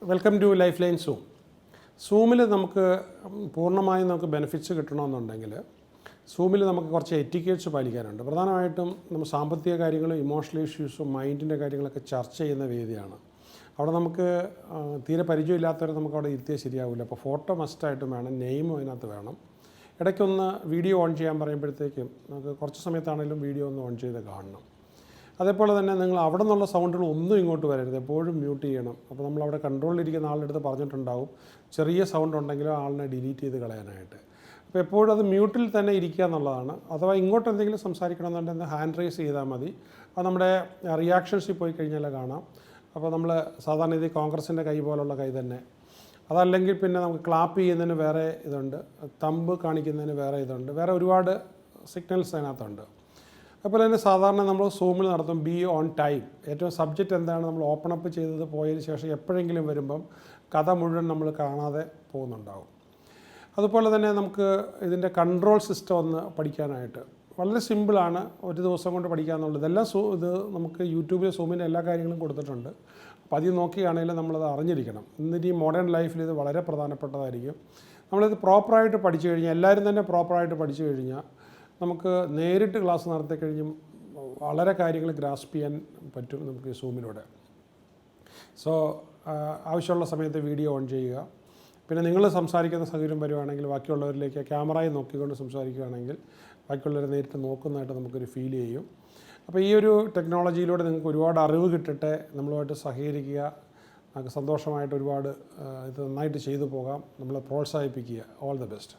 Welcome to Life Line Zoom. സൂമിൽ നമുക്ക് പൂർണ്ണമായും നമുക്ക് ബെനിഫിറ്റ്സ് കിട്ടണമെന്നുണ്ടെങ്കിൽ സൂമിൽ നമുക്ക് കുറച്ച് എറ്റിക്കേറ്റ്സ് പാലിക്കാനുണ്ട്. പ്രധാനമായിട്ടും നമ്മൾ സാമ്പത്തിക കാര്യങ്ങളും ഇമോഷണൽ ഇഷ്യൂസും മൈൻഡിൻ്റെ കാര്യങ്ങളൊക്കെ ചർച്ച ചെയ്യുന്ന വേദിയാണ്. അവിടെ നമുക്ക് തീരെ പരിചയമില്ലാത്തവരെ നമുക്ക് അവിടെ ഇരുത്തിയാൽ ശരിയാവില്ല. അപ്പോൾ ഫോട്ടോ മസ്റ്റായിട്ടും വേണം, നെയിമും അതിനകത്ത് വേണം. ഇടയ്ക്കൊന്ന് വീഡിയോ ഓൺ ചെയ്യാൻ പറയുമ്പോഴത്തേക്കും നമുക്ക് കുറച്ച് സമയത്താണെങ്കിലും വീഡിയോ ഒന്ന് ഓൺ ചെയ്ത് കാണണം. അതേപോലെ തന്നെ നിങ്ങൾ അവിടെ നിന്നുള്ള സൗണ്ടുകൾ ഒന്നും ഇങ്ങോട്ട് വരരുത്, എപ്പോഴും മ്യൂട്ട് ചെയ്യണം. അപ്പോൾ നമ്മളവിടെ കൺട്രോളിലിരിക്കുന്ന ആളുടെ അടുത്ത് പറഞ്ഞിട്ടുണ്ടാവും ചെറിയ സൗണ്ട് ഉണ്ടെങ്കിലും ആളിനെ ഡിലീറ്റ് ചെയ്ത് കളയാനായിട്ട്. അപ്പോൾ എപ്പോഴും അത് മ്യൂട്ടിൽ തന്നെ ഇരിക്കുക എന്നുള്ളതാണ്. അഥവാ ഇങ്ങോട്ട് എന്തെങ്കിലും സംസാരിക്കണമെന്നുണ്ടെങ്കിൽ ഹാൻഡ് റൈസ് ചെയ്താൽ മതി. അത് നമ്മുടെ റിയാക്ഷൻസിൽ പോയി കഴിഞ്ഞാൽ കാണാം. അപ്പോൾ നമ്മൾ സാധാരണ ഇത് കോൺഗ്രസിൻ്റെ കൈ പോലുള്ള കൈ തന്നെ. അതല്ലെങ്കിൽ പിന്നെ നമുക്ക് ക്ലാപ്പ് ചെയ്യുന്നതിന് വേറെ ഇതുണ്ട്, തമ്പ് കാണിക്കുന്നതിന് വേറെ ഇതുണ്ട്, വേറെ ഒരുപാട് സിഗ്നൽസ് അതിനകത്തുണ്ട്. അതുപോലെ തന്നെ സാധാരണ നമ്മൾ സൂമിൽ നടത്തും ബി ഓൺ ടൈം. ഏറ്റവും സബ്ജക്റ്റ് എന്താണ് നമ്മൾ ഓപ്പൺ അപ്പ് ചെയ്തത് പോയതിന് ശേഷം എപ്പോഴെങ്കിലും വരുമ്പം കഥ മുഴുവൻ നമ്മൾ കാണാതെ പോകുന്നുണ്ടാവും. അതുപോലെ തന്നെ നമുക്ക് ഇതിൻ്റെ കൺട്രോൾ സിസ്റ്റം ഒന്ന് പഠിക്കാനായിട്ട് വളരെ സിമ്പിളാണ്, ഒരു ദിവസം കൊണ്ട് പഠിക്കാമെന്നുള്ളത്. ഇതെല്ലാം ഇത് നമുക്ക് യൂട്യൂബിൽ സൂമിൻ്റെ എല്ലാ കാര്യങ്ങളും കൊടുത്തിട്ടുണ്ട്. അപ്പോൾ അതിൽ നോക്കിയാണെങ്കിലും നമ്മളത് അറിഞ്ഞിരിക്കണം. ഇന്നിട്ട് ഈ മോഡേൺ ലൈഫിൽ ഇത് വളരെ പ്രധാനപ്പെട്ടതായിരിക്കും. നമ്മളിത് പ്രോപ്പറായിട്ട് പഠിച്ചു കഴിഞ്ഞാൽ, എല്ലാവരും തന്നെ പ്രോപ്പറായിട്ട് പഠിച്ചു കഴിഞ്ഞാൽ നമുക്ക് നേരിട്ട് ക്ലാസ് നടത്തി കഴിഞ്ഞും വളരെ കാര്യങ്ങൾ ഗ്രാസ്പ് ചെയ്യാൻ പറ്റും നമുക്ക് സൂമിലൂടെ. സോ ആവശ്യമുള്ള സമയത്ത് വീഡിയോ ഓൺ ചെയ്യുക. പിന്നെ നിങ്ങൾ സംസാരിക്കുന്ന സൗകര്യം വരുവാണെങ്കിൽ ബാക്കിയുള്ളവരിലേക്ക് ക്യാമറയിൽ നോക്കിക്കൊണ്ട് സംസാരിക്കുകയാണെങ്കിൽ ബാക്കിയുള്ളവരെ നേരിട്ട് നോക്കുന്നതായിട്ട് നമുക്കൊരു ഫീൽ ചെയ്യും. അപ്പോൾ ഈ ഒരു ടെക്നോളജിയിലൂടെ നിങ്ങൾക്ക് ഒരുപാട് അറിവ് കിട്ടട്ടെ. നമ്മളുമായിട്ട് സഹകരിക്കുക. നമുക്ക് സന്തോഷമായിട്ട് ഒരുപാട് ഇത് നന്നായിട്ട് ചെയ്തു പോകാം. നമ്മളെ പ്രോത്സാഹിപ്പിക്കുക. All the best.